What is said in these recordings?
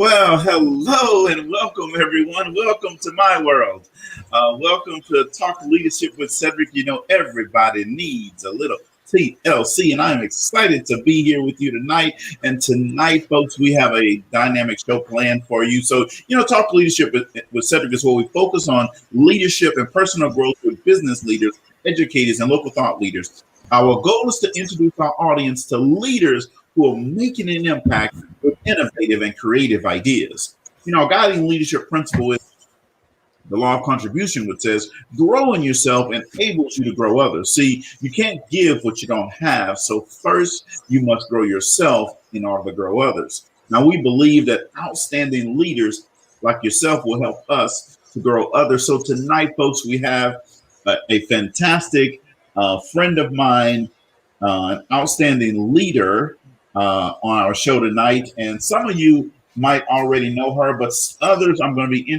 Well, hello and welcome, everyone. Welcome to my world. Welcome to Talk Leadership with Cedrick. You know, everybody needs a little TLC, and I'm excited to be here with you tonight. And tonight, folks, we have a dynamic show planned for you. So, Talk Leadership with Cedrick is where we focus on leadership and personal growth with business leaders, educators, and local thought leaders. Our goal is to introduce our audience to leaders who are making an impact with innovative and creative ideas. Guiding leadership principle is the law of contribution, which says growing yourself enables you to grow others. See, you can't give what you don't have. So first, you must grow yourself in order to grow others. Now, we believe that outstanding leaders like yourself will help us to grow others. So tonight, folks, we have a fantastic friend of mine, an outstanding leader on our show tonight. And some of you might already know her, but others I'm going to be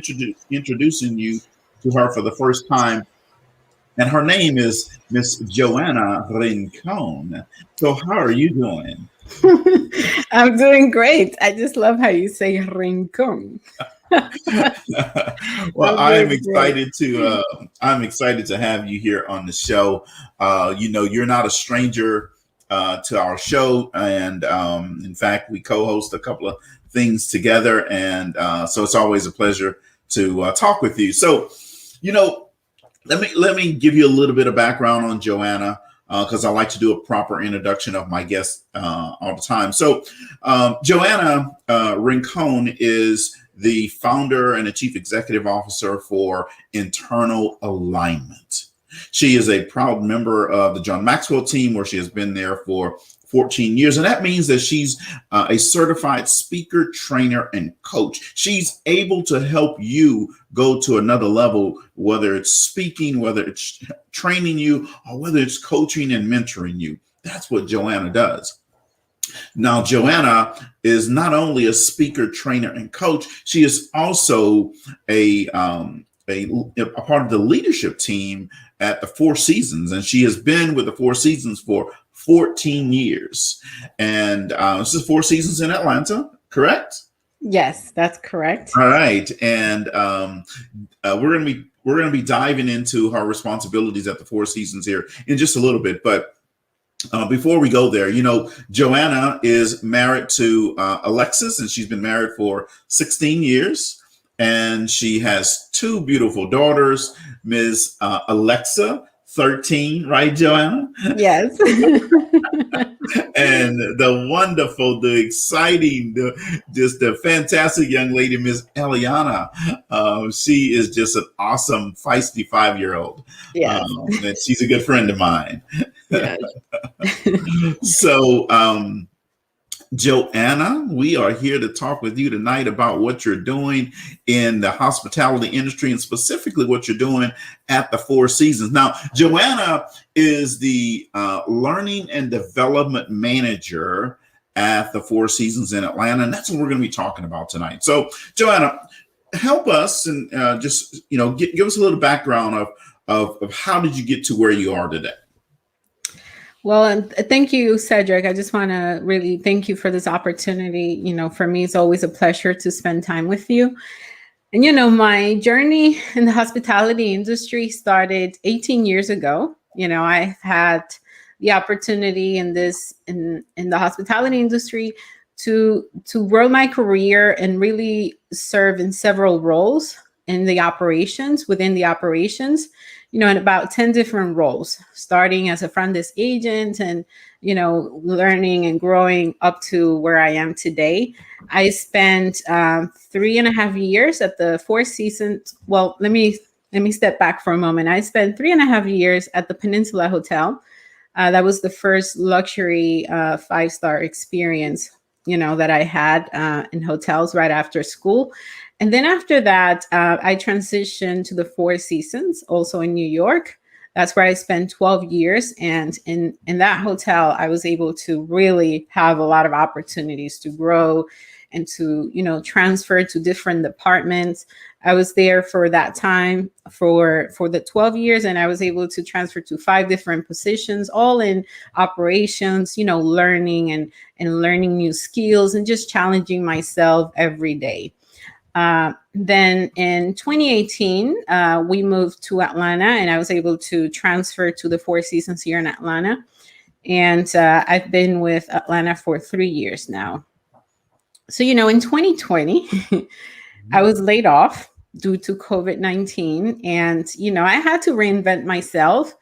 introducing you to her for the first time. And her name is Miss Johanna Rincon. So how are you doing? I'm doing great. I just love how you say Rincon. Well, I'm excited to have you here on the show. You're not a stranger to our show, and in fact, we co-host a couple of things together, and so it's always a pleasure to talk with you. So, let me give you a little bit of background on Johanna, because I like to do a proper introduction of my guests all the time. So, Johanna Rincon is the founder and the chief executive officer for Internal Alignment. She is a proud member of the John Maxwell team, where she has been there for 14 years. And that means that she's a certified speaker, trainer, and coach. She's able to help you go to another level, whether it's speaking, whether it's training you, or whether it's coaching and mentoring you. That's what Johanna does. Now, Johanna is not only a speaker, trainer, and coach, she is also a part of the leadership team at the Four Seasons, and she has been with the Four Seasons for 14 years. And this is Four Seasons in Atlanta, correct? Yes, that's correct. All right, and we're gonna be diving into her responsibilities at the Four Seasons here in just a little bit, but. Before we go there, Johanna is married to Alexis, and she's been married for 16 years. And she has two beautiful daughters, Ms. Alexa, 13, right, Johanna? Yes. And the wonderful, the exciting, the fantastic young lady, Ms. Eliana. She is just an awesome, feisty 5-year-old. Yes. And she's a good friend of mine. Yes. So, Johanna, we are here to talk with you tonight about what you're doing in the hospitality industry, and specifically what you're doing at the Four Seasons. Now, Johanna is the learning and development manager at the Four Seasons in Atlanta, and that's what we're going to be talking about tonight. So, Johanna, help us and just give us a little background of how did you get to where you are today. Well, and thank you, Cedrick. I just want to really thank you for this opportunity. For me, it's always a pleasure to spend time with you. And, my journey in the hospitality industry started 18 years ago. I've had the opportunity in the hospitality industry to grow my career and really serve in several roles in the operations, within the operations. In about 10 different roles, starting as a front desk agent and, learning and growing up to where I am today. I spent 3.5 years at the Four Seasons. Well, let me step back for a moment. I spent 3.5 years at the Peninsula Hotel. That was the first luxury 5-star experience, that I had in hotels right after school. And then after that, I transitioned to the Four Seasons, also in New York. That's where I spent 12 years. And in that hotel, I was able to really have a lot of opportunities to grow and to, transfer to different departments. I was there for that time for the 12 years, and I was able to transfer to 5 different positions, all in operations, learning and learning new skills and just challenging myself every day. Then in 2018, we moved to Atlanta, and I was able to transfer to the Four Seasons here in Atlanta. And I've been with Atlanta for 3 years now. So, in 2020, I was laid off due to COVID-19. And, I had to reinvent myself.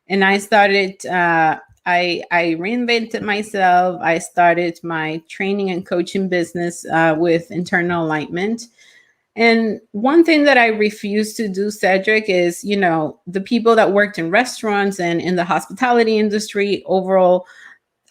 And I started, I reinvented myself. I started my training and coaching business with internal alignment. And one thing that I refuse to do, Cedrick, is, the people that worked in restaurants and in the hospitality industry overall,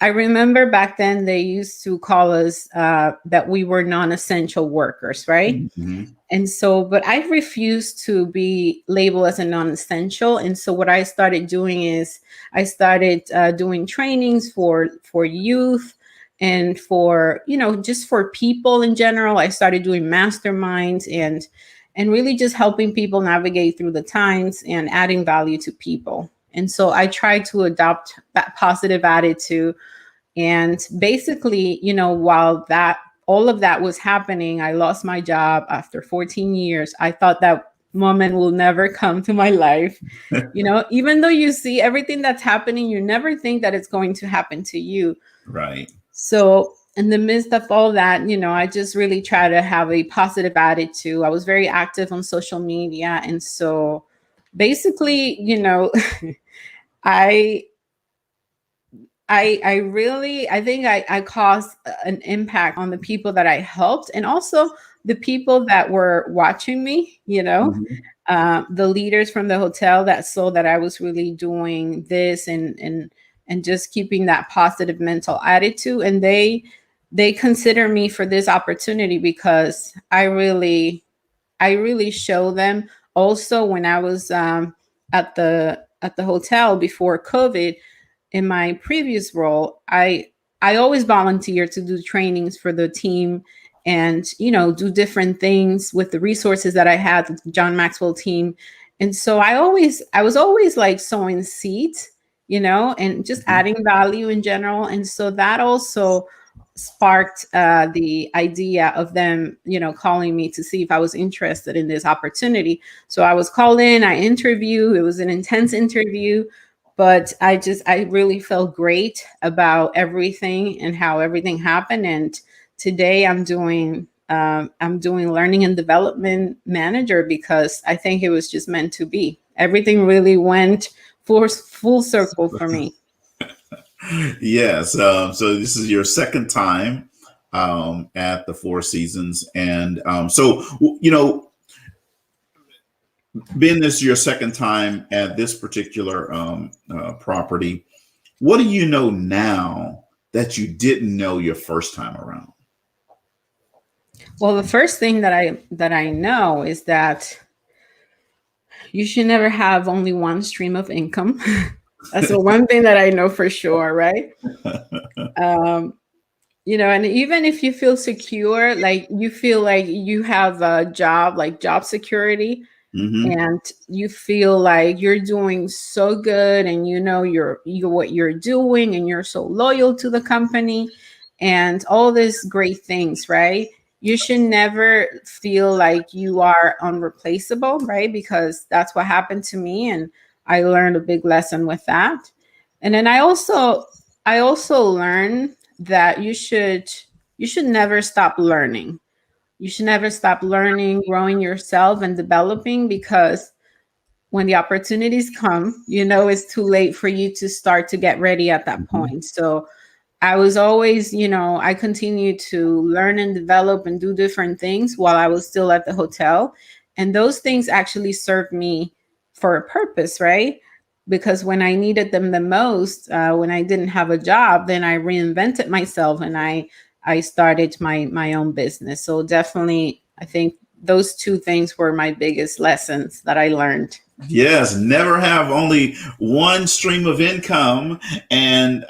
I remember back then they used to call us that we were non-essential workers, right? Mm-hmm. And so, but I refused to be labeled as a non-essential. And so what I started doing is I started doing trainings for youth and for, just for people in general. I started doing masterminds and really just helping people navigate through the times and adding value to people. And so I tried to adopt that positive attitude. And basically, while all of that was happening, I lost my job after 14 years. I thought that moment will never come to my life. Even though you see everything that's happening, you never think that it's going to happen to you. Right. So in the midst of all that, I just really try to have a positive attitude. I was very active on social media. And so basically, I think I caused an impact on the people that I helped, and also the people that were watching me, Mm-hmm. the leaders from the hotel that saw that I was really doing this and just keeping that positive mental attitude. And they consider me for this opportunity because I really show them. Also, when I was at the hotel before COVID, in my previous role, I always volunteer to do trainings for the team and, do different things with the resources that I had, the John Maxwell team. And so I was always like sowing seeds, and just adding value in general. And so that also sparked the idea of them, calling me to see if I was interested in this opportunity. So I was called in, I interviewed. It was an intense interview, but I really felt great about everything and how everything happened. And today I'm doing learning and development manager because I think it was just meant to be. Everything really went full circle for me. Yes. So this is your second time at the Four Seasons, and so being this your second time at this particular property, what do you know now that you didn't know your first time around? Well, the first thing that I know is that you should never have only one stream of income. That's the one thing that I know for sure, right? And even if you feel secure, like you feel like you have a job, like job security, Mm-hmm. and you feel like you're doing so good, and you're what you're doing, and you're so loyal to the company, and all these great things, right? You should never feel like you are unreplaceable, right? Because that's what happened to me, and I learned a big lesson with that. And then I also learned that you should never stop learning. You should never stop learning, growing yourself and developing, because when the opportunities come, it's too late for you to start to get ready at that Mm-hmm. point. So I was always, I continued to learn and develop and do different things while I was still at the hotel. And those things actually served me for a purpose, right? Because when I needed them the most, when I didn't have a job, then I reinvented myself and I started my own business. So definitely, I think those two things were my biggest lessons that I learned. Yes, never have only one stream of income, and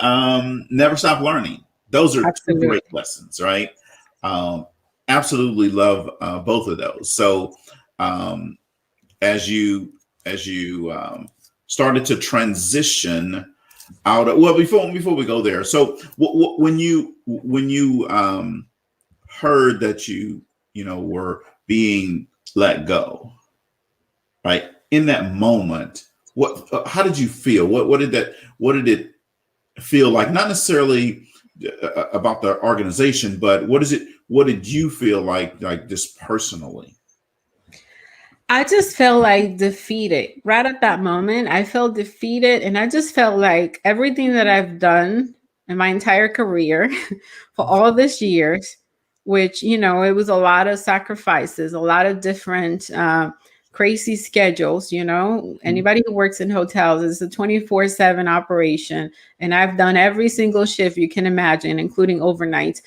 never stop learning. Those are two Absolutely. great lessons, right? absolutely love both of those. So um, as you started to transition out of, well, before we go there, so when you heard that you know were being let go, right, in that moment, what how did you feel? What did it feel like? Not necessarily about the organization, but what did you feel like just personally? I just felt like defeated. Right at that moment, I felt defeated. And I just felt like everything that I've done in my entire career for all these years, which, it was a lot of sacrifices, a lot of different crazy schedules. Anybody who works in hotels is a 24/7 operation. And I've done every single shift you can imagine, including overnight.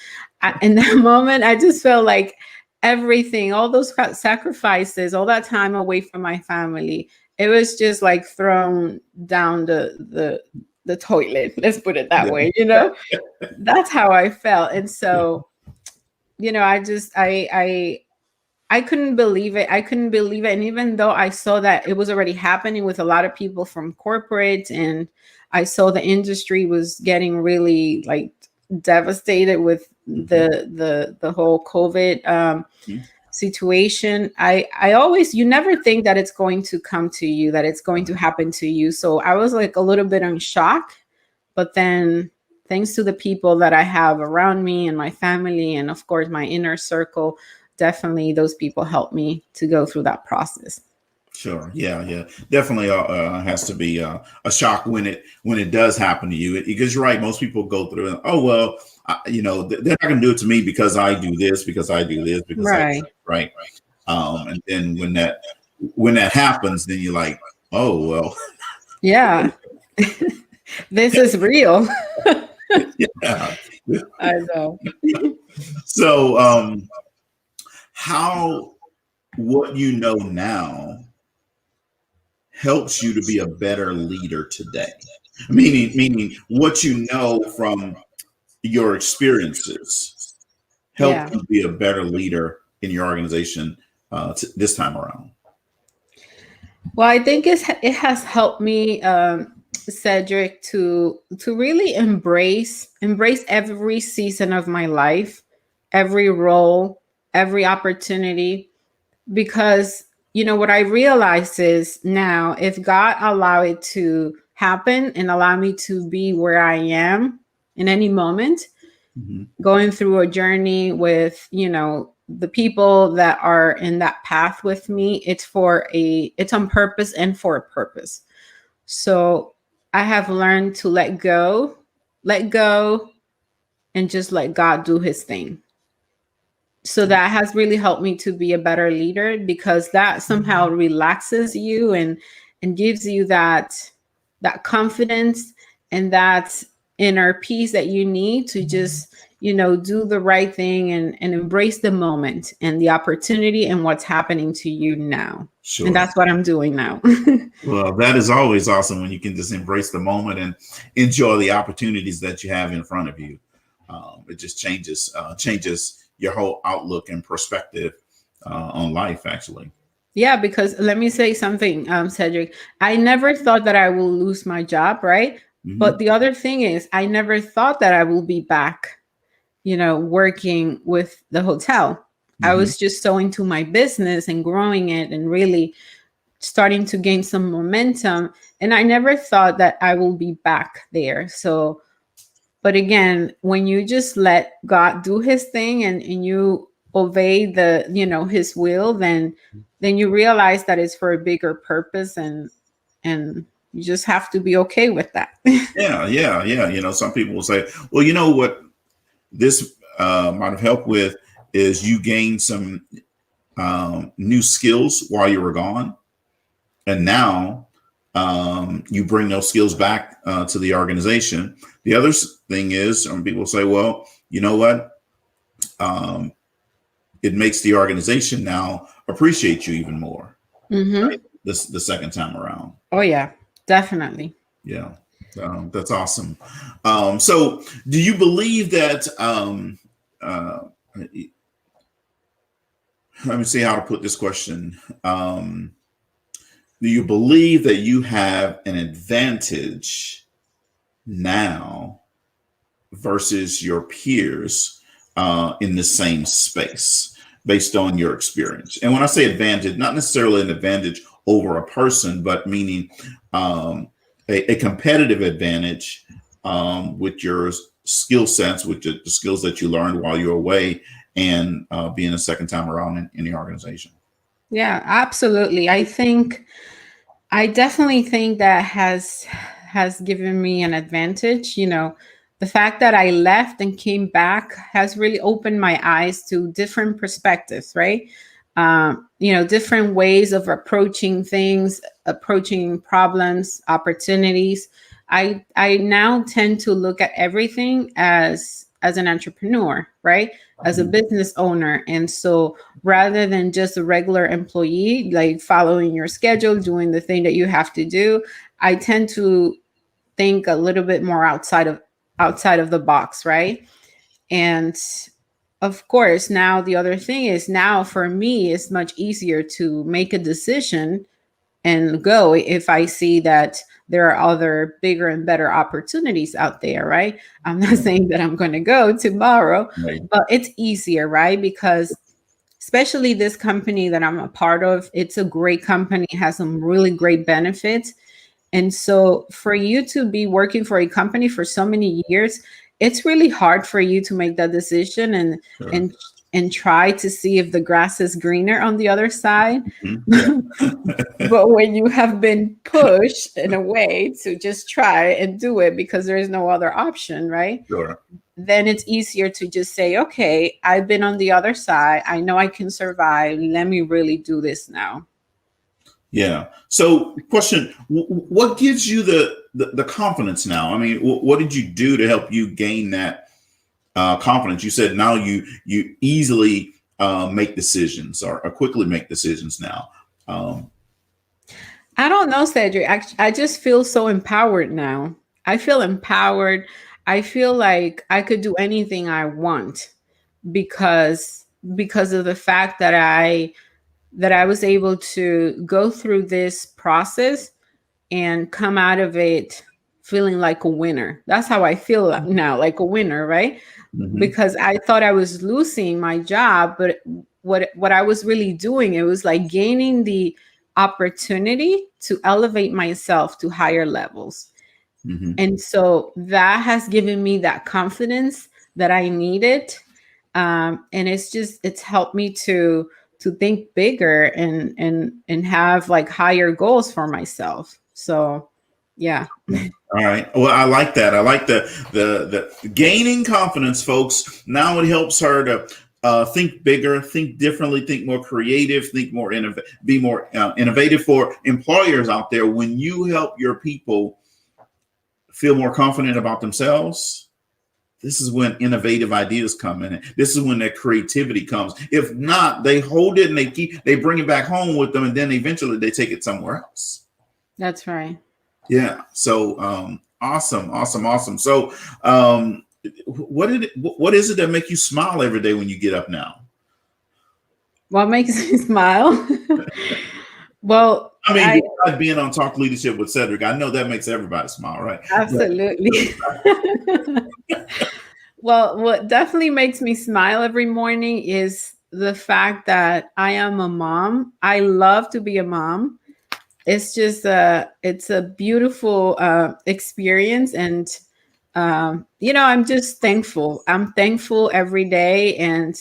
In that moment, I just felt like everything, all those sacrifices, all that time away from my family, it was just like thrown down the toilet. Let's put it that Yeah. way. That's how I felt. And so, I just I couldn't believe it. I couldn't believe it. And even though I saw that it was already happening with a lot of people from corporate, and I saw the industry was getting really like devastated with the whole COVID Mhm. situation. I always, you never think that it's going to come to you, that it's going to happen to you. So I was like a little bit in shock, but then thanks to the people that I have around me and my family, and of course my inner circle, definitely those people helped me to go through that process. Sure. Yeah. Yeah. Definitely has to be a shock when it does happen to you. Because you're right. Most people go through and, oh well, they're not going to do it to me because I do this, because I do this, because I Right. right. And then when that happens, then you're like, oh well, Yeah. This is real. yeah. I know. So how what you know now helps you to be a better leader today? Meaning what you know from your experiences help Yeah. you be a better leader in your organization this time around. Well, I think it has helped me, Cedric, to really embrace every season of my life, every role, every opportunity, because what I realize is now, if God allow it to happen and allow me to be where I am in any moment, Mhm. going through a journey with the people that are in that path with me, it's on purpose and for a purpose. So I have learned to let go and just let God do his thing. So that has really helped me to be a better leader, because that somehow relaxes you and gives you that confidence and that inner peace that you need to just do the right thing and embrace the moment and the opportunity and what's happening to you now. And Sure. that's what I'm doing now. Well, that is always awesome when you can just embrace the moment and enjoy the opportunities that you have in front of you. It just changes your whole outlook and perspective on life, actually. Yeah, because let me say something, Cedric. I never thought that I will lose my job, right? But Hmm. the other thing is, I never thought that I will be back, working with the hotel. I Hmm. was just so into my business and growing it and really starting to gain some momentum. And I never thought that I will be back there. So, but again, when you just let God do his thing and you obey his will, then you realize that it's for a bigger purpose, and you just have to be okay with that. Yeah, yeah, yeah. Some people will say, well, you know what this might have helped with is you gained some new skills while you were gone. And now you bring those skills back to the organization. The other thing is, some people say, well, you know what? Um, it makes the organization now appreciate you even more. Hmm. This the second time around. Oh yeah, definitely. Yeah, that's awesome. So, do you believe that let me see how to put this question. Do you believe that you have an advantage now versus your peers in the same space based on your experience? And when I say advantage, not necessarily an advantage over a person, but meaning a competitive advantage with your skill sets, with the skills that you learned while you're away, and being a second time around in the organization. Yeah, absolutely. I definitely think that has given me an advantage. The fact that I left and came back has really opened my eyes to different perspectives, right? Different ways of approaching things, approaching problems, opportunities. I now tend to look at everything as an entrepreneur, right? As a business owner. And so rather than just a regular employee, like following your schedule, doing the thing that you have to do, I tend to think a little bit more outside of the box, right? And of course, now the other thing is, now for me it's much easier to make a decision and go if I see that there are other bigger and better opportunities out there, right? I'm not saying that I'm going to go tomorrow, Right. but it's easier, right? Because especially this company that I'm a part of, it's a great company, it has some really great benefits. And so for you to be working for a company for so many years, it's really hard for you to make that decision Sure. and try to see if the grass is greener on the other side. Yeah. But when you have been pushed in a way to just try and do it because there is no other option, right? Sure. Then it's easier to just say, okay, I've been on the other side. I know I can survive. Let me really do this now. Yeah. So, question: what gives you the confidence now? I mean, what did you do to help you gain that confidence? You said now you easily make decisions or quickly make decisions now. I don't know, Cedric. I just feel so empowered now. I feel empowered. I feel like I could do anything I want because because of the fact that I was able to go through this process and come out of it feeling like a winner. That's how I feel now, like a winner, right? Mhm. Because I thought I was losing my job, but what I was really doing, it was like gaining the opportunity to elevate myself to higher levels. Mhm. And so that has given me that confidence that I needed. And it's helped me to think bigger and have like higher goals for myself. So yeah. All right. Well, I like that. I like the gaining confidence, folks. Now it helps her to think bigger, think differently, think more creative, think more be more innovative for employers out there. When you help your people feel more confident about themselves, this is when innovative ideas come in. This is when their creativity comes. If not, they hold it and they bring it back home with them, and then eventually they take it somewhere else. That's right. Yeah. So awesome, awesome, awesome. So what is it that make you smile every day when you get up now? What makes me smile? Well, I mean, I besides being on Talk Leadership with Cedrick, I know that makes everybody smile, right? absolutely. Well, what definitely makes me smile every morning is the fact that I am a mom. I love to be a mom. It's a beautiful experience, and I'm just thankful. I'm thankful every day, and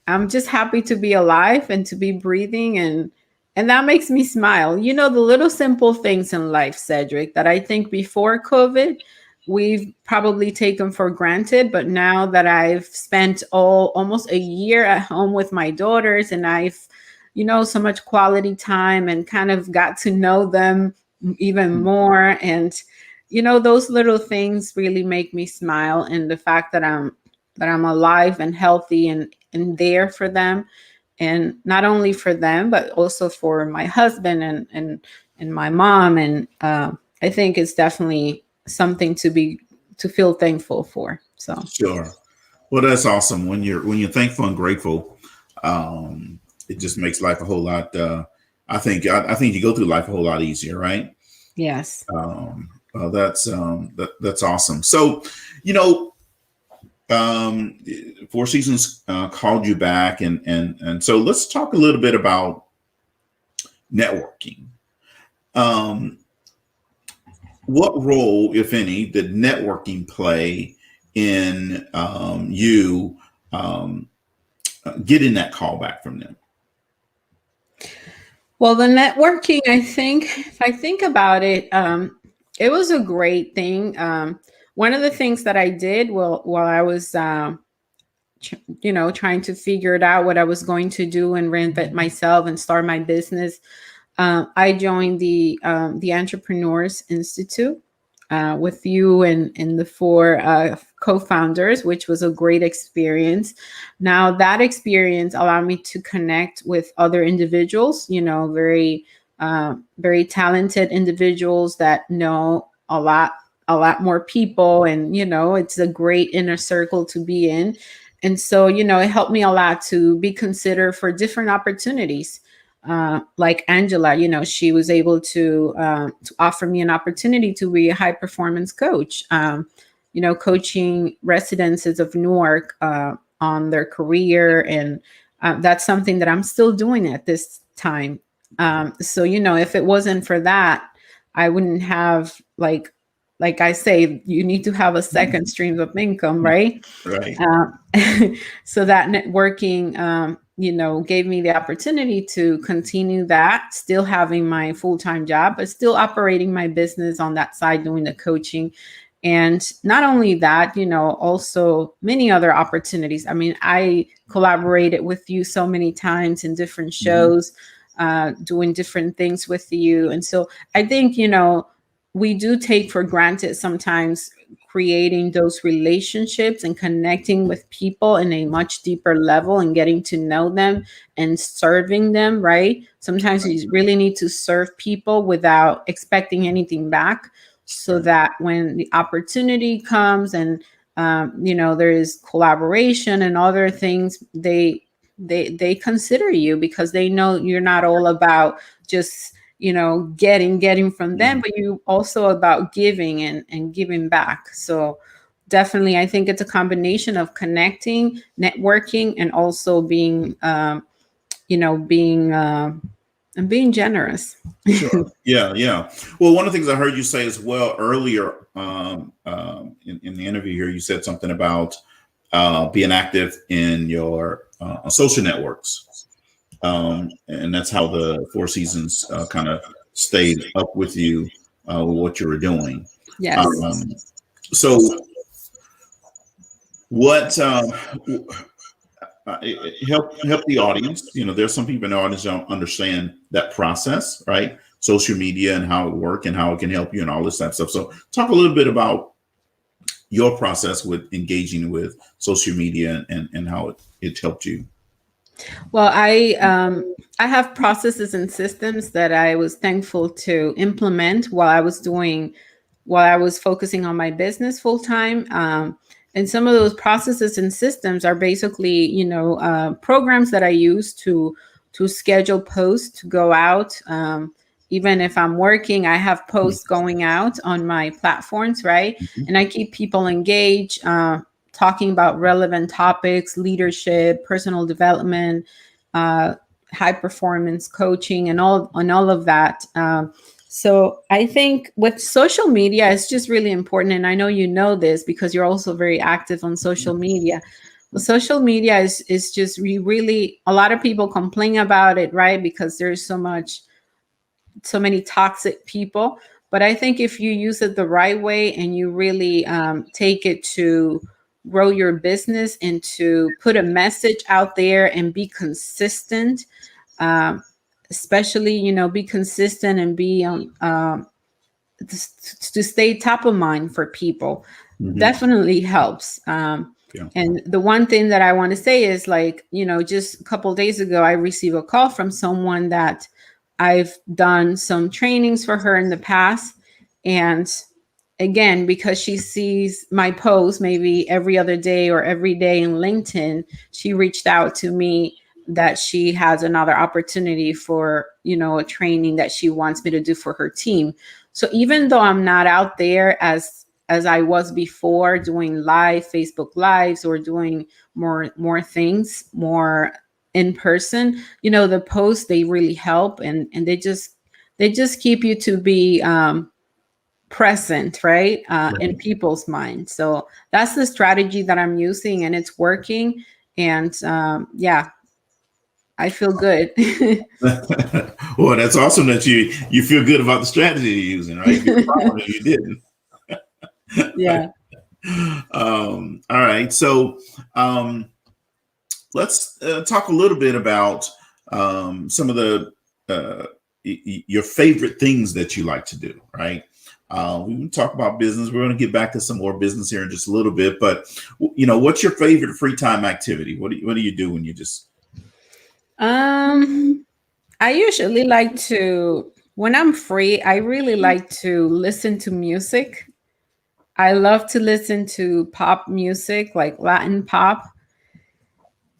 I'm just happy to be alive and to be breathing, and that makes me smile. The little simple things in life, Cedric, that I think before COVID we've probably taken for granted, but now that I've spent almost a year at home with my daughters, and I've so much quality time and kind of got to know them even more. And, those little things really make me smile. And the fact that I'm alive and healthy and there for them. And not only for them, but also for my husband and my mom. And I think it's definitely something to feel thankful for. So Sure. Well, that's awesome. When you're thankful and grateful, um, it just makes life a whole lot. I think you go through life a whole lot easier, right? Yes. That's awesome. So, you know, um, Four Seasons called you back, and so let's talk a little bit about networking. Um, what role, if any, did networking play in you getting that call back from them? Well, the networking, I think, if I think about it, it was a great thing. One of the things that I did while I was, trying to figure it out what I was going to do and reinvent myself and start my business, I joined the Entrepreneurs Institute with you and the four co-founders, which was a great experience. Now that experience allowed me to connect with other individuals, very talented individuals that know a lot more people, and it's a great inner circle to be in. And so, it helped me a lot to be considered for different opportunities. Like Angela, she was able to offer me an opportunity to be a high performance coach, coaching residents of Newark on their career. And that's something that I'm still doing at this time. So, if it wasn't for that, I wouldn't have like I say, you need to have a second stream of income, right? Right. So that networking, gave me the opportunity to continue that, still having my full-time job, but still operating my business on that side, doing the coaching. And not only that, also many other opportunities. I mean, I collaborated with you so many times in different Mhm. shows, doing different things with you. And so I think, we do take for granted sometimes creating those relationships and connecting with people in a much deeper level and getting to know them and serving them, right? Sometimes you really need to serve people without expecting anything back, so Right. that when the opportunity comes and there is collaboration and other things, they consider you because they know you're not all about just getting from them, Mhm. but you also about giving and giving back. So definitely, I think it's a combination of connecting, networking, and also being being and being generous. Sure. Yeah. Yeah. Well, one of the things I heard you say as well earlier in the interview here, you said something about being active in your social networks. And that's how the Four Seasons kind of stayed up with you with what you were doing. Yes. Um, so, what help the audience? You know, there's some people in the audience don't understand that process, right? Social media and how it works and how it can help you and all this type of stuff. So, talk a little bit about your process with engaging with social media and how it helped you. Well, I have processes and systems that I was thankful to implement while I was focusing on my business full time. And some of those processes and systems are basically, programs that I use to schedule posts to go out. Even if I'm working, I have posts going out on my platforms, right? Mhm. And I keep people engaged, talking about relevant topics, leadership, personal development, uh, high performance coaching, and all of that. So I think with social media, it's just really important. And I know you know this because you're also very active on social media. Well, social media is just really, a lot of people complain about it, right? Because there's so many toxic people. But I think if you use it the right way and you really take it to grow your business and to put a message out there and be consistent, um, especially be consistent and be on to stay top of mind for people, Mhm. definitely helps. Yeah. And the one thing that I want to say is, like, just a couple of days ago, I received a call from someone that I've done some trainings for her in the past. And again, because she sees my post maybe every other day or every day in LinkedIn, she reached out to me that she has another opportunity for, a training that she wants me to do for her team. So even though I'm not out there as I was before, doing live Facebook lives or doing more things more in person, the posts, they really help, and they just keep you to be present, right, in people's minds. So that's the strategy that I'm using, and it's working. And yeah, I feel good. Well, that's awesome that you feel good about the strategy you're using, right? You're probably you didn't. Yeah. All right. So let's talk a little bit about some of the your favorite things that you like to do, right? We can talk about business. We're going to get back to some more business here in just a little bit, but what's your favorite free time activity? What do you do when you just? I usually like to, when I'm free, I really like to listen to music. I love to listen to pop music, like Latin pop.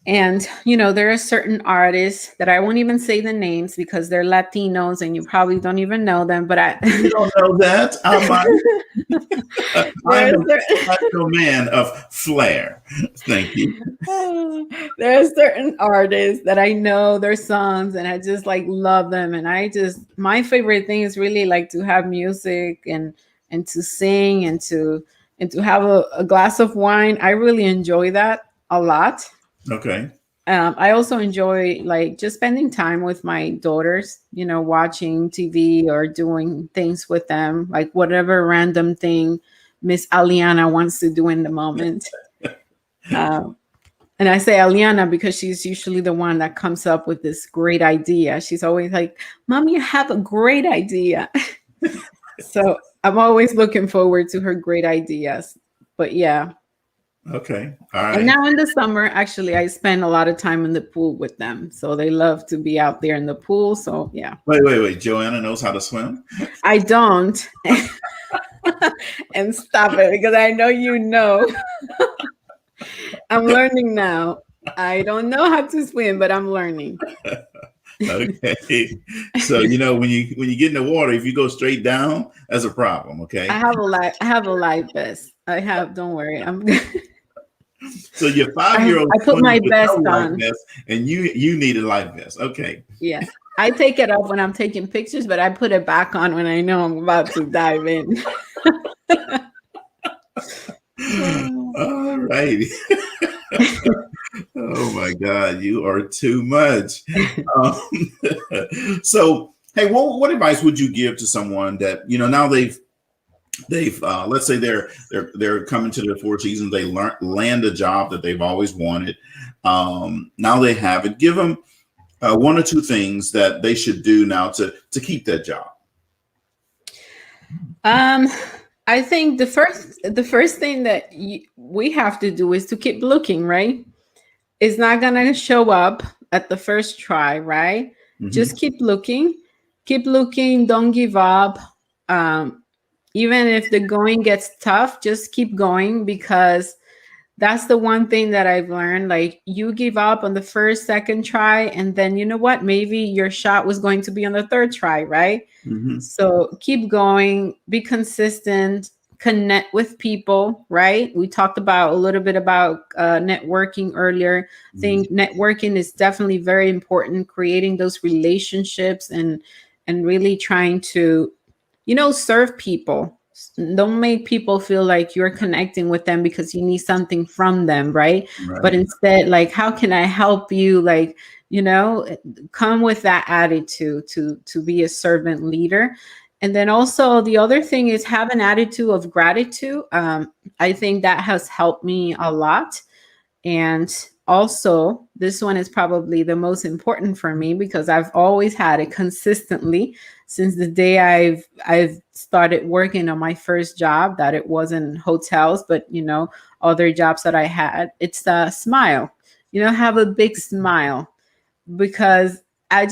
And, there are certain artists that I won't even say the names because they're Latinos and you probably don't even know them, but You don't know that. I'm a man of flair. Thank you. There are certain artists that I know their songs and I just like love them. And my favorite thing is really like to have music and to sing and to have a glass of wine. I really enjoy that a lot. Okay. I also enjoy like just spending time with my daughters, watching TV or doing things with them, like whatever random thing Miss Aliana wants to do in the moment. And I say Aliana because she's usually the one that comes up with this great idea. She's always like, "Mom, you have a great idea." So I'm always looking forward to her great ideas. But yeah. Okay. All right. And now in the summer, actually, I spend a lot of time in the pool with them. So they love to be out there in the pool. So yeah. Wait. Johanna knows how to swim? I don't. And stop it because I know you know. I'm learning now. I don't know how to swim, but I'm learning. Okay. So when you get in the water, if you go straight down, that's a problem. Okay. I have a life vest. Don't worry. So your 5-year-old, I put my vest on, vest, and you need a life vest. Okay. Yeah. I take it off when I'm taking pictures, but I put it back on when I know I'm about to dive in. All righty. Oh my God, you are too much. So, hey, what advice would you give to someone that now they've let's say they're coming to their 4 seasons, they land a job that they've always wanted. Now they have it. Give them 1 or 2 things that they should do now to keep that job. I think the first thing that we have to do is to keep looking, right? It's not gonna show up at the first try, right? Mm-hmm. Just keep looking, don't give up. Even if the going gets tough, just keep going, because that's the one thing that I've learned. Like, you give up on the first, second try, and then you know what? Maybe your shot was going to be on the third try, right? Mm-hmm. So keep going, be consistent, connect with people, right? We talked about a little bit about networking earlier. Mm-hmm. I think networking is definitely very important, creating those relationships and really trying to, serve people. Don't make people feel like you're connecting with them because you need something from them, right? But instead, like, how can I help you? Like, come with that attitude to be a servant leader. And then also the other thing is have an attitude of gratitude. I think that has helped me a lot. And also, this one is probably the most important for me because I've always had it consistently since the day I've started working on my first job, that it wasn't hotels, but other jobs that I had. It's a smile. Have a big smile, because I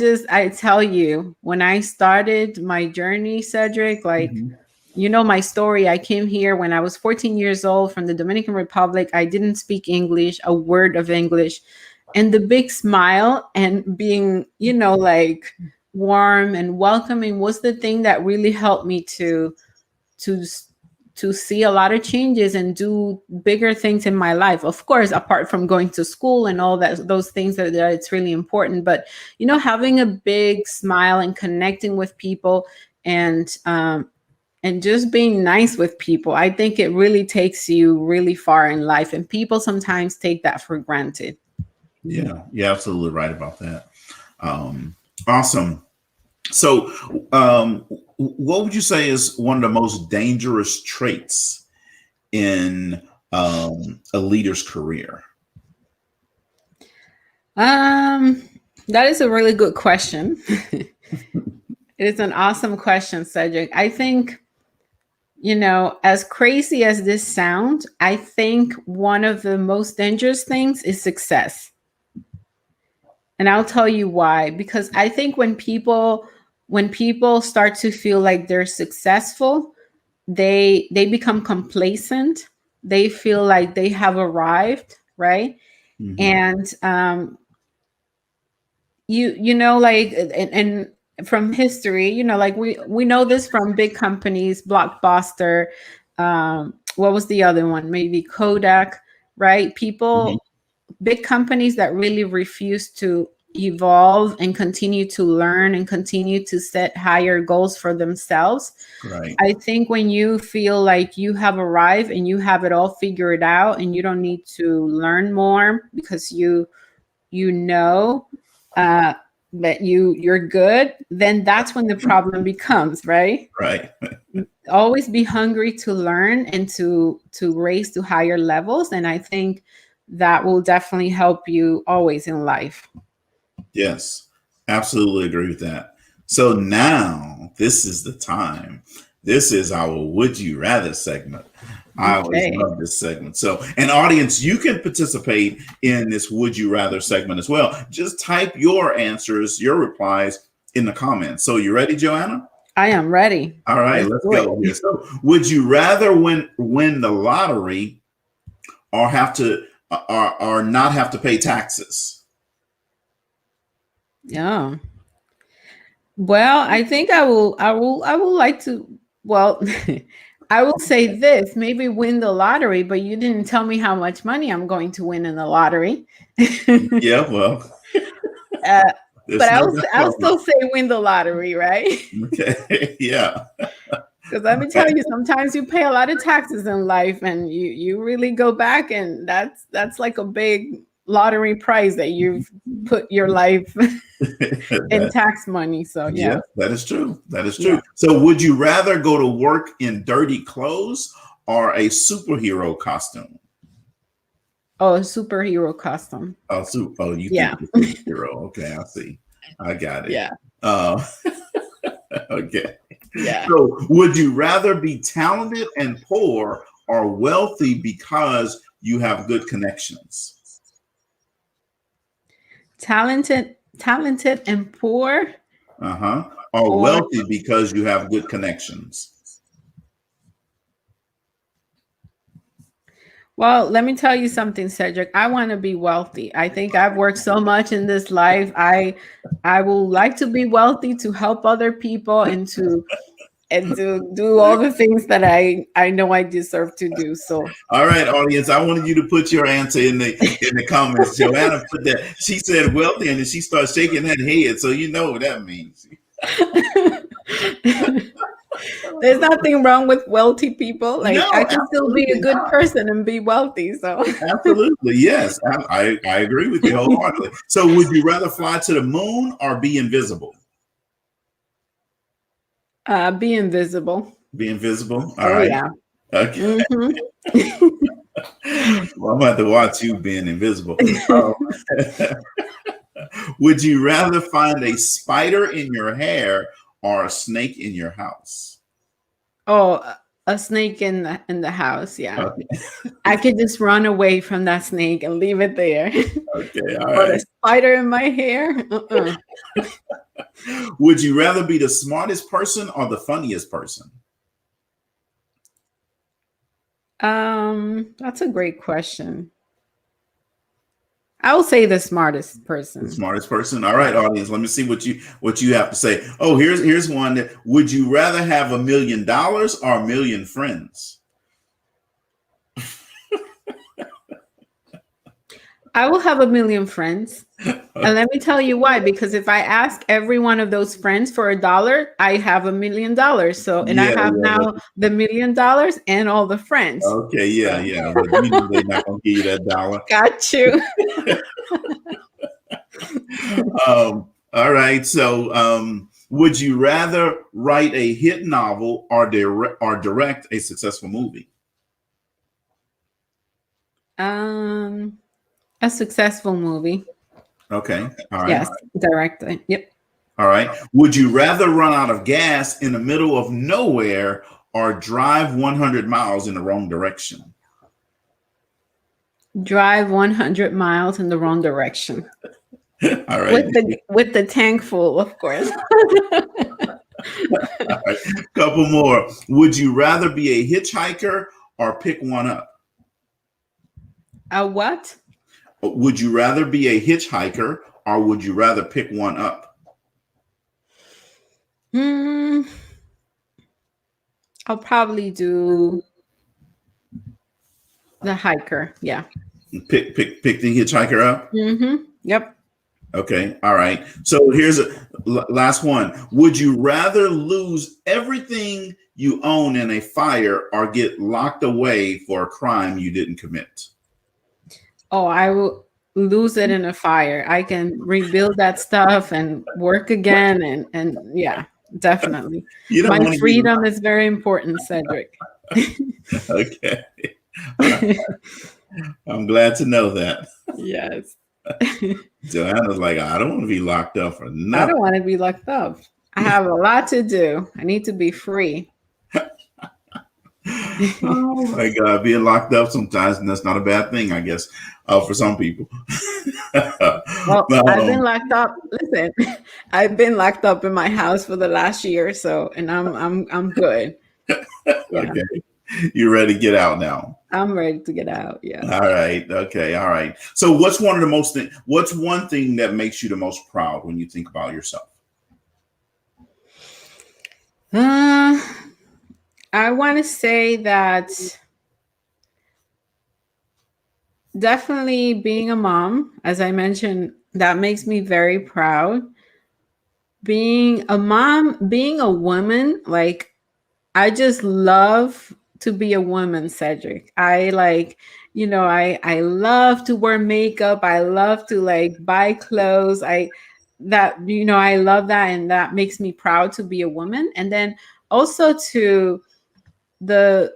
tell you, when I started my journey, Cedrick, like, my story. I came here when I was 14 years old from the Dominican Republic. I didn't speak English, a word of English. And the big smile and being, like warm and welcoming was the thing that really helped me to to see a lot of changes and do bigger things in my life. Of course, apart from going to school and all that, those things that it's really important. But having a big smile and connecting with people, and just being nice with people, I think it really takes you really far in life. And people sometimes take that for granted. Yeah, you're absolutely right about that. Awesome. So, what would you say is one of the most dangerous traits in a leader's career? That is a really good question. It is an awesome question, Cedric. I think, as crazy as this sounds, I think one of the most dangerous things is success. And I'll tell you why. Because I think when people start to feel like they're successful, they become complacent. They feel like they have arrived, right? Mm-hmm. And like, and from history, like we know this from big companies, Blockbuster, what was the other one? Maybe Kodak, right? Mm-hmm. Big companies that really refuse to evolve and continue to learn and continue to set higher goals for themselves. Right. I think when you feel like you have arrived and you have it all figured out and you don't need to learn more because you know uh, that you're good, then that's when the problem becomes, right? Right. Always be hungry to learn and to raise to higher levels, and I think that will definitely help you always in life. Yes, absolutely agree with that. So now this is the time. This is our Would You Rather segment. I always Okay. love this segment. So, an audience, you can participate in this Would You Rather segment as well. Just type your answers, your replies in the comments. So, you ready, Johanna? I am ready. All right, Let's let's do it. go here. So, would you rather win the lottery or have to or not have to pay taxes? Yeah. Well, I think I will like to, well, I will say this, maybe win the lottery, but you didn't tell me how much money I'm going to win in the lottery. Yeah, well, uh, but there's no I'll doubt. still say win the lottery, right? Okay, yeah. Because let me tell you, sometimes you pay a lot of taxes in life, and you really go back, and that's like a big lottery prize that you've put your life in That, tax money. So yeah, yeah, that is true. That is yeah. true. So, would you rather go to work in dirty clothes or a superhero costume? Oh, a superhero costume. Oh, you think Yeah, you're a superhero? Okay, I see. I got it. yeah, Uh, okay. yeah. So, would you rather be talented and poor or wealthy because you have good connections? Talented and poor, Uh huh. Or or wealthy because you have good connections? well, let me tell you something, Cedric. I want to be wealthy. I think I've worked so much in this life. I will like to be wealthy to help other people and to do all the things that I know I deserve to do. So All right, audience. I wanted you to put your answer in the comments. Joanna put that. She said wealthy, and then she started shaking that head. So you know what that means. there's nothing wrong with wealthy people. Like I No, can still be a absolutely good not. person and be wealthy. So Absolutely, yes. I agree with you wholeheartedly. So, would you rather fly to the moon or be invisible? be invisible. Be invisible. All Oh right. yeah. Okay. Hmm. Well, I'm about to watch you being invisible. Um, would you rather find a spider in your hair or a snake in your house? Oh, a snake in the house. Yeah. Okay. I could just run away from that snake and leave it there. Okay. All But a right. spider in my hair? Uh-uh. Would you rather be the smartest person or the funniest person? That's a great question. I will say the smartest The person. smartest person. All right, audience. Let me see what you have to say. Oh, here's one. That, would you rather have $1 million or 1,000,000 friends? I will have 1,000,000 friends. And let me tell you why. Because if I ask every one of those friends for $1, I have $1,000,000. So, and I Yeah, have yeah. now the $1,000,000 and all the friends. Okay, yeah, So, yeah. But you know they're not gonna give you that dollar. got you. All right. So, would you rather write a hit novel or direct a successful movie? A successful movie. Okay. All right. Yes, directly. Yep. All right. Would you rather run out of gas in the middle of nowhere or drive 100 miles in the wrong direction? Drive 100 miles in the wrong direction. All right. With the tank full, of course. All right. Couple more. Would you rather be a hitchhiker or pick one up? A what? Would you rather be a hitchhiker or would you rather pick one up? I'll probably do the hiker. Yeah. Pick the hitchhiker up. Yep. Okay. All right. So here's a last one. Would you rather lose everything you own in a fire or get locked away for a crime you didn't commit? Oh, I will lose it in a fire. I can rebuild that stuff and work again. And yeah, definitely. You don't My want to freedom is very important, Cedrick. Okay. I'm glad to know that. Yes. Johanna's like, I don't want to be locked up for I nothing. don't want to be locked up. I have a lot to do. I need to be free. Oh my God, being locked up sometimes, and that's not a bad thing, I guess, for some people. Well, I've been locked up. Listen, I've been locked up in my house for the last year, so and I'm good. Yeah. Okay, you ready to get out now? I'm ready to get out. Yeah. All right. Okay. All right. So, what's one thing that makes you the most proud when you think about yourself? I want to say that definitely being a mom, as I mentioned, that makes me very proud. Being a mom, being a woman, like I just love to be a woman, Cedric. I like, I love to wear makeup. I love to like buy clothes. I love that, and that makes me proud to be a woman. And then also to the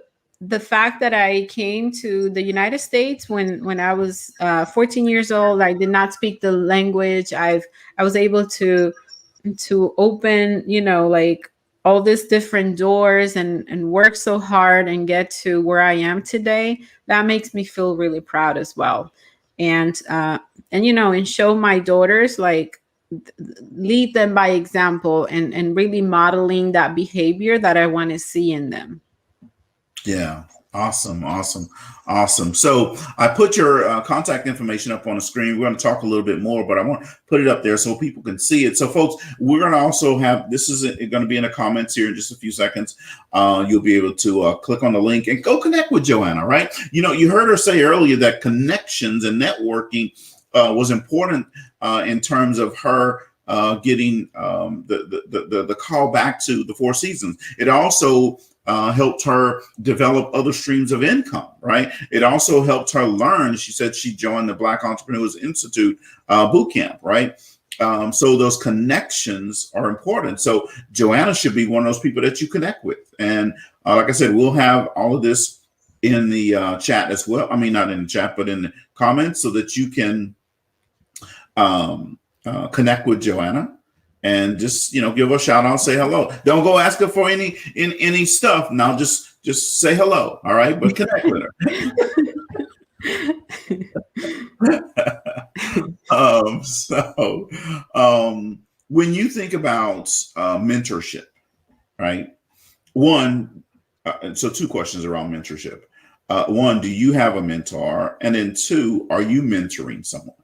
the fact that I came to the United States when I was 14 years old. I did not speak the language. I was able to open, like all these different doors and work so hard and get to where I am today. That makes me feel really proud as well. And show my daughters, like lead them by example and really modeling that behavior that I want to see in them. Yeah. Awesome. Awesome. Awesome. So I put your contact information up on the screen. We're going to talk a little bit more, but I want to put it up there so people can see it. So folks, we're going to also have, this is going to be in the comments here in just a few seconds. You'll be able to click on the link and go connect with Johanna, right? You heard her say earlier that connections and networking was important in terms of her getting the call back to the Four Seasons. It also helped her develop other streams of income, right? It also helped her learn. She said she joined the Black Entrepreneurs Institute boot camp, right? So those connections are important. So Johanna should be one of those people that you connect with. And like I said, we'll have all of this in the chat as well. I mean, not in the chat, but in the comments so that you can connect with Johanna. And just give her a shout out, say hello. Don't go ask her for any stuff. Now just say hello, all right? But connect with her. When you think about mentorship, right? One, so two questions around mentorship. One, do you have a mentor? And then two, are you mentoring someone?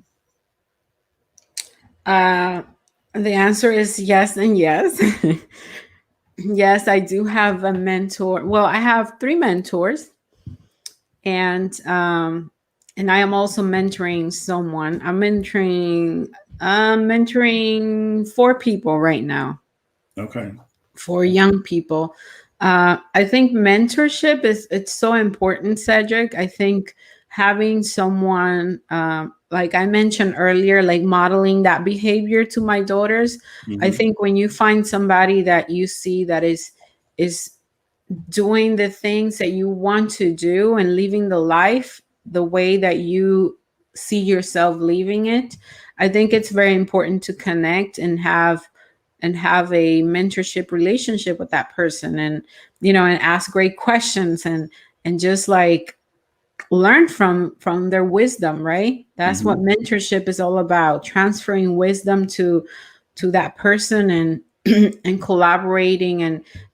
Uh, the answer is yes and yes. Yes, I do have a mentor. Well, I have three mentors, and I am also mentoring someone. I'm mentoring four people right now, Okay. for young people. I think mentorship is it's so important, Cedric. I think having someone, like I mentioned earlier, like modeling that behavior to my daughters. I Hmm. think when you find somebody that you see that is doing the things that you want to do and living the life the way that you see yourself living it, I think it's very important to connect and have a mentorship relationship with that person, and and ask great questions, and just like learn from their wisdom, right? That's what Hmm. mentorship is all about, transferring wisdom to that person, and and collaborating,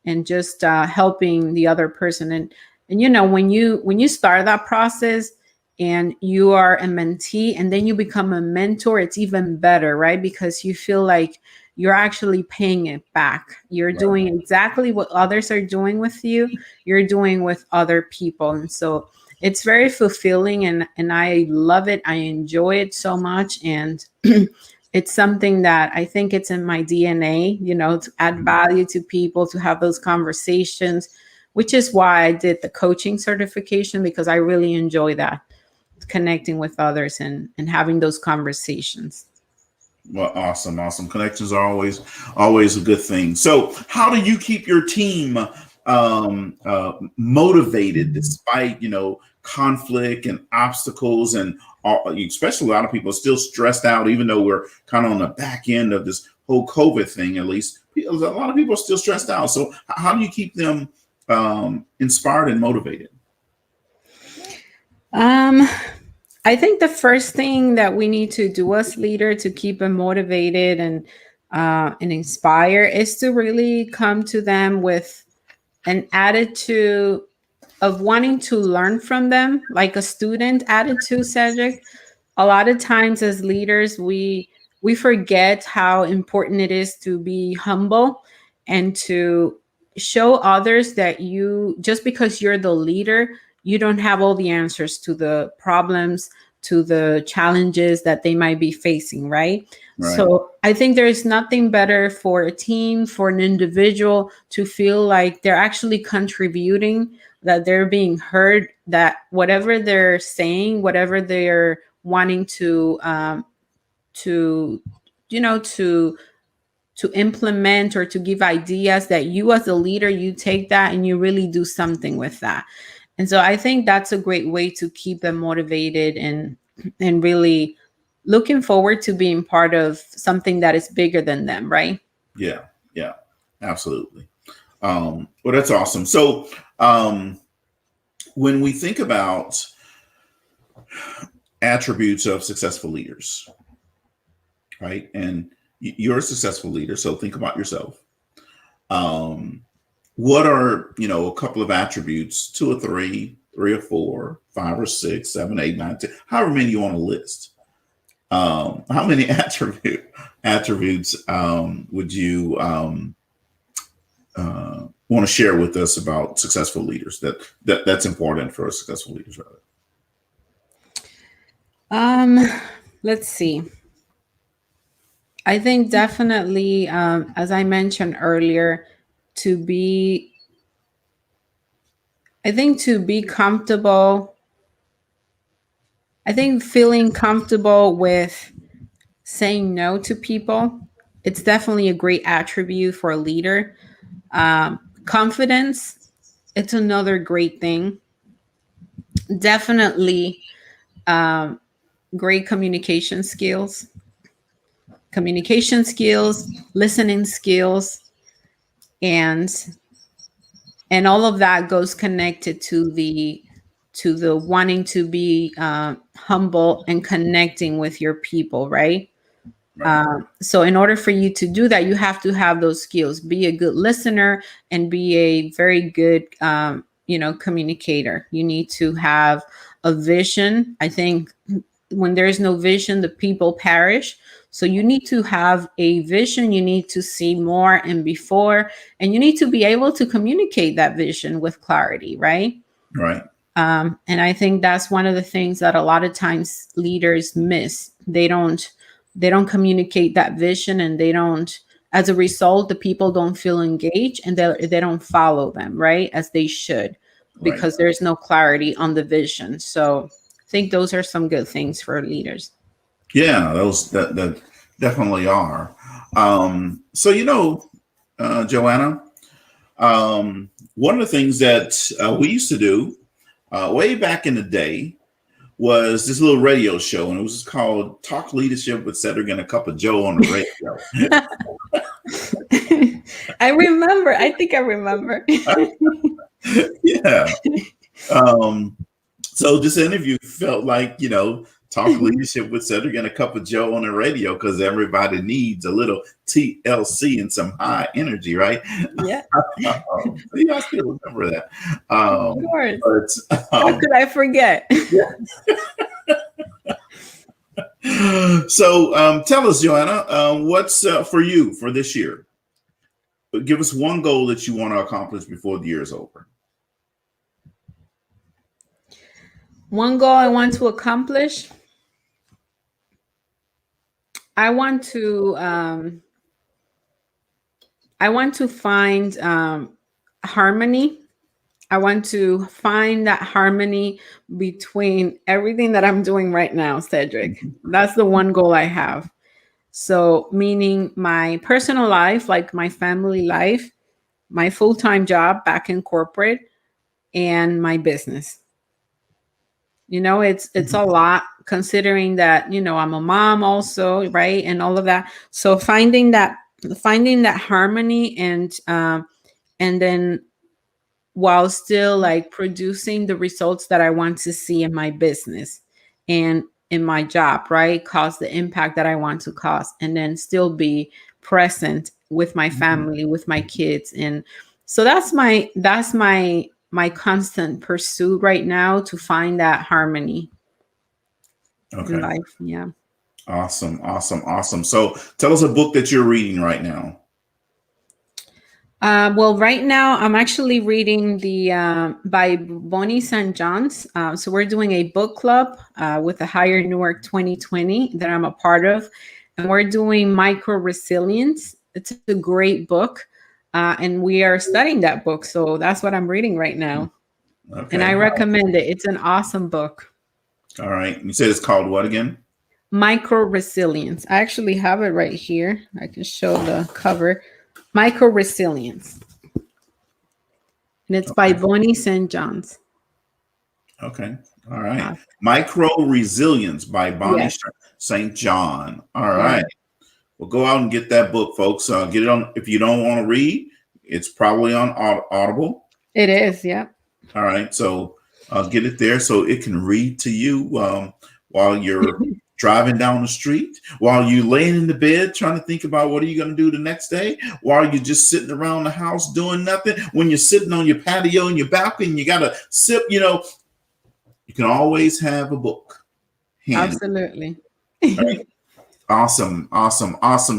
and just helping the other person. And when you start that process and you are a mentee and then you become a mentor, it's even better, right? Because you feel like you're actually paying it back. You're Right. doing exactly what others are doing with you, you're doing with other people. And so it's very fulfilling, and I love it. I enjoy it so much. And it's something that I think it's in my DNA, to add value to people, to have those conversations, which is why I did the coaching certification, because I really enjoy that, connecting with others and having those conversations. Well, awesome, awesome. Connections are always a good thing. So, how do you keep your team motivated despite conflict and obstacles, and especially a lot of people are still stressed out, even though we're kind of on the back end of this whole COVID thing. At least a lot of people are still stressed out. So, how do you keep them inspired and motivated? Um, I think the first thing that we need to do as leader to keep them motivated and inspire is to really come to them with an attitude of wanting to learn from them, like a student attitude, Cedric. A lot of times as leaders, we forget how important it is to be humble and to show others that you, just because you're the leader, you don't have all the answers to the problems, to the challenges that they might be facing, right? Right. So I think there is nothing better for a team, for an individual to feel like they're actually contributing, that they're being heard, that whatever they're saying, whatever they're wanting to you know to implement or to give ideas, that you as a leader, you take that and you really do something with that. And so I think that's a great way to keep them motivated and really looking forward to being part of something that is bigger than them, right? Yeah. Yeah. Absolutely. Well, that's awesome. So, um, when we think about attributes of successful leaders, right? And you're a successful leader, so think about yourself. Um, what are a couple of attributes, two or three, three or four, five or six, seven, eight, nine, 10, however many you want to list? How many attributes would you want to share with us about successful leaders that's important for successful leaders? Rather. um let's see. I think definitely, as I mentioned earlier, to be, I think to be comfortable, I think feeling comfortable with saying no to people, it's definitely a great attribute for a leader. Confidence, it's another great thing. Definitely, um, great communication skills, listening skills, and all of that goes connected to the wanting to be humble and connecting with your people, right? Right. So in order for you to do that, you have to have those skills, be a good listener and be a very good communicator. You need to have a vision. I think when there's no vision, the people perish. So you need to have a vision, you need to see more and before, and you need to be able to communicate that vision with clarity, right? Right. And I think that's one of the things that a lot of times leaders miss. They don't communicate that vision, and they don't. As a result, the people don't feel engaged, and they don't follow them right as they should, Right. because there's no clarity on the vision. So I think those are some good things for leaders. Yeah, those that definitely are. So Johanna, one of the things that we used to do way back in the day was this little radio show, and it was called Talk Leadership with Cedrick and a Cup of Joe on the radio. I remember. I think I remember. Yeah. So this interview felt like, talk leadership with Cedrick and a cup of Joe on the radio, because everybody needs a little TLC and some high energy, right? Yeah. Yeah, I still remember that. Of course. But, How could I forget? So tell us, Johanna, what's for you for this year? Give us one goal that you want to accomplish before the year is over. One goal I want to accomplish. I want to find harmony. I want to find that harmony between everything that I'm doing right now, Cedrick. That's the one goal I have. So, meaning my personal life, like my family life, my full-time job back in corporate, and my business. It's a lot, considering that, I'm a mom also, right? And all of that. So finding that harmony, and then while still like producing the results that I want to see in my business and in my job, right? Cause the impact that I want to cause, and then still be present with my family, with my kids. And so that's my constant pursuit right now, to find that harmony in life. Yeah. Awesome. So tell us a book that you're reading right now. Well, right now I'm actually reading the by Bonnie St. John's. So we're doing a book club with the Higher Newark 2020 that I'm a part of, and we're doing Micro Resilience. It's a great book, and we are studying that book. So that's what I'm reading right now, and I recommend it. It's an awesome book. All right. You said it's called what again? Micro Resilience. I actually have it right here. I can show the cover. Micro Resilience. And it's by Bonnie St. John's. Okay. All right. Micro Resilience by Bonnie St. John. All right. Well, go out and get that book, folks. Get it on. If you don't want to read, it's probably on Audible. It is. Yeah. All right. So get it there so it can read to you while you're driving down the street, while you're laying in the bed trying to think about what are you going to do the next day, while you're just sitting around the house doing nothing, when you're sitting on your patio in your balcony and you got to sip, you can always have a book handy. Absolutely. Right? Awesome.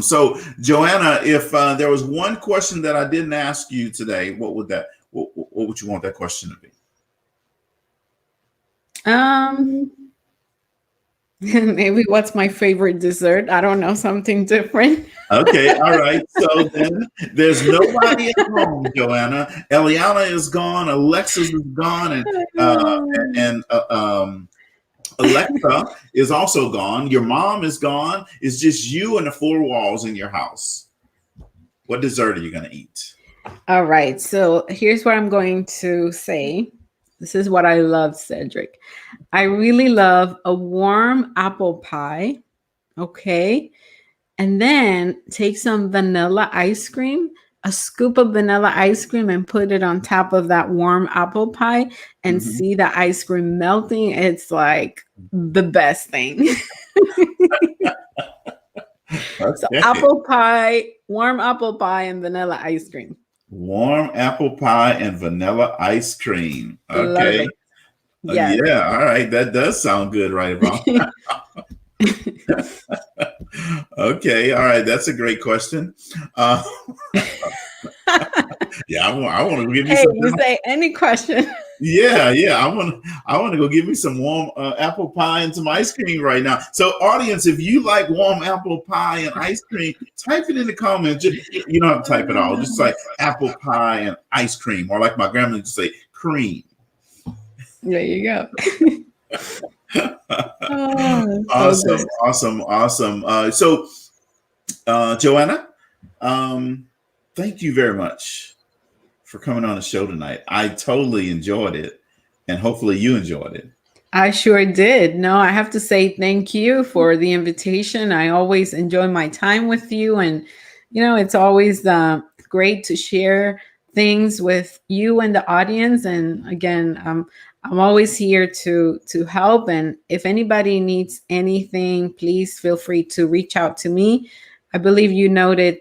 So, Johanna, if there was one question that I didn't ask you today, what would you want that question to be? Maybe what's my favorite dessert? I don't know, something different. Okay, all right. So then there's nobody at home, Johanna. Eliana is gone. Alexis is gone, and Alexa is also gone. Your mom is gone. It's just you and the four walls in your house. What dessert are you going to eat? All right. So here's what I'm going to say. This is what I love, Cedrick. I really love a warm apple pie. Okay. And then take some vanilla ice cream, a scoop of vanilla ice cream, and put it on top of that warm apple pie and see the ice cream melting. It's like the best thing. So apple pie, warm apple pie, and vanilla ice cream. Warm apple pie and vanilla ice cream. Okay. Yes. Yeah. All right. That does sound good right about now. Okay, all right, that's a great question. Uh, yeah, I want to give you Hey, some. you say any question. Yeah. I want to go get me some warm apple pie and some ice cream right now. So, audience, if you like warm apple pie and ice cream, type it in the comments. You don't have to type it all. Just like apple pie and ice cream, or like my grandma used to say, cream. There you go. Oh, so Awesome, good. awesome. Johanna, thank you very much for coming on the show tonight. I totally enjoyed it, and hopefully you enjoyed it. I sure did. No, I have to say thank you for the invitation. I always enjoy my time with you. And, it's always great to share things with you and the audience. And again, I'm always here to help. And if anybody needs anything, please feel free to reach out to me. I believe you noted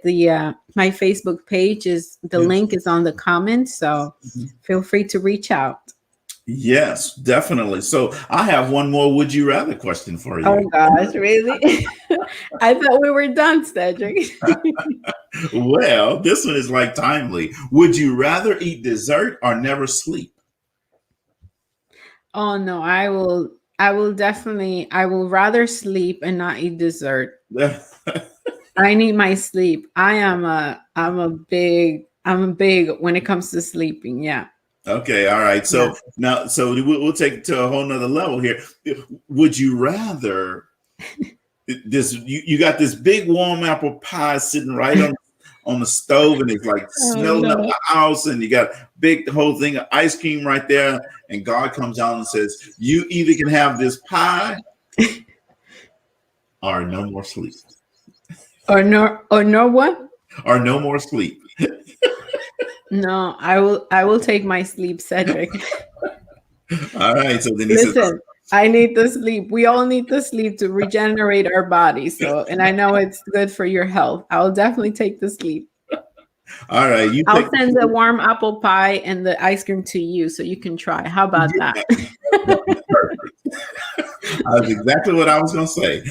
my Facebook page the Yes. link is on the comments. So feel free to reach out. Yes, definitely. So I have one more would you rather question for Oh you. gosh, really? I thought we were done, Cedric. Well, this one is like timely. Would you rather eat dessert or never sleep? Oh no, I will rather sleep and not eat dessert. I need my sleep. I'm a big when it comes to sleeping. Yeah. Okay, all right. Yeah. So we'll take it to a whole nother level here. Would you rather you got this big warm apple pie sitting right on the stove, and it's like Oh smelling up no. the house, and you got big whole thing of ice cream right there, and God comes down and says, you either can have this pie or no more sleep. Or no what? Or no more sleep. No, I will take my sleep, Cedric. All right. So then he says, Listen, I need the sleep. We all need the sleep to regenerate our body. So, and I know it's good for your health. I'll definitely take the sleep. all right, you I'll take send the warm apple pie and the ice cream to you so you can try. How about that? perfect. That's exactly what I was going to say.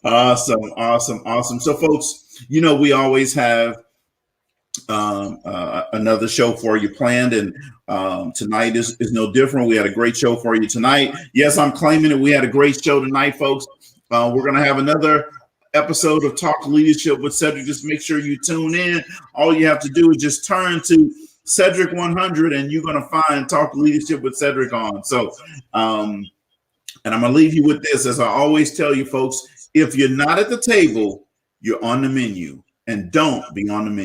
Awesome. So, folks, we always have another show for you planned, and tonight is no different. We had a great show for you tonight. Yes, I'm claiming it. We had a great show tonight, folks. We're going to have another episode of Talk Leadership with Cedrick. Just make sure you tune in. All you have to do is just turn to Cedrick 100, and you're going to find Talk Leadership with Cedrick on. So, and I'm going to leave you with this. As I always tell you, folks, if you're not at the table, you're on the menu, and don't be on the menu.